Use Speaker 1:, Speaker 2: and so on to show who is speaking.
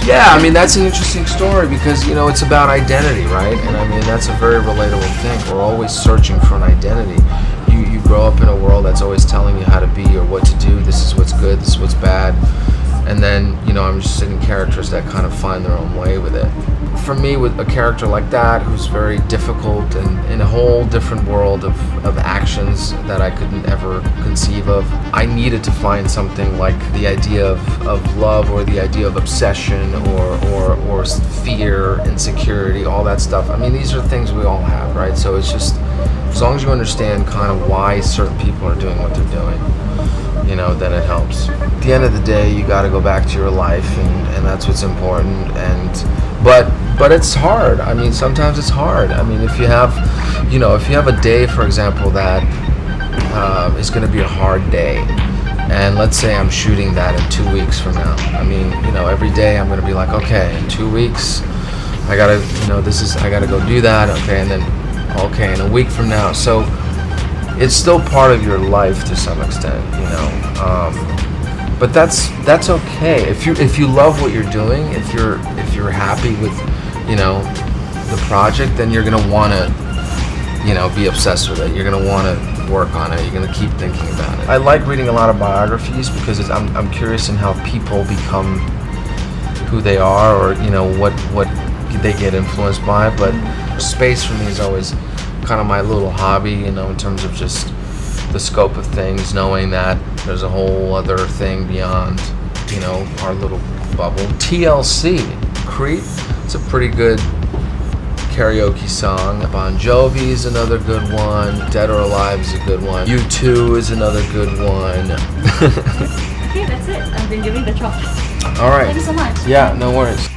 Speaker 1: Yeah, I mean, that's an interesting story because, you know, it's about identity, right? And I mean, that's a very relatable thing. We're always searching for an identity. You grow up in a world that's always telling you how to be or what to do. This is what's good, this is what's bad. And then, you know, I'm interested in characters that kind of find their own way with it. For me, with a character like that, who's very difficult and in a whole different world of actions that I couldn't ever conceive of, I needed to find something like the idea of love or the idea of obsession or fear, insecurity, all that stuff. I mean, these are things we all have, right? So it's just, as long as you understand kind of why certain people are doing what they're doing, you know, then it helps. At the end of the day, you got to go back to your life, and that's what's important. But it's hard. I mean, sometimes it's hard. I mean, if you have a day, for example, that is going to be a hard day, and let's say I'm shooting that in 2 weeks from now. I mean, you know, every day I'm going to be like, okay, in 2 weeks, I gotta, you know, I gotta go do that. Okay, and then, okay, in a week from now. So it's still part of your life to some extent, you know. But that's okay. If you love what you're doing, if you're happy with, you know, the project, then you're gonna wanna, you know, be obsessed with it. You're gonna wanna work on it. You're gonna keep thinking about it. I like reading a lot of biographies because I'm curious in how people become who they are, or, you know, what they get influenced by. But space for me is always kind of my little hobby, you know, in terms of just the scope of things, knowing that there's a whole other thing beyond, you know, our little bubble. TLC, Creep, it's a pretty good karaoke song. Bon Jovi is another good one. Dead or Alive is a good one. U2 is another good one.
Speaker 2: Okay, that's it. I've been giving the chops.
Speaker 1: All right.
Speaker 2: Thank you so much.
Speaker 1: Yeah, no worries.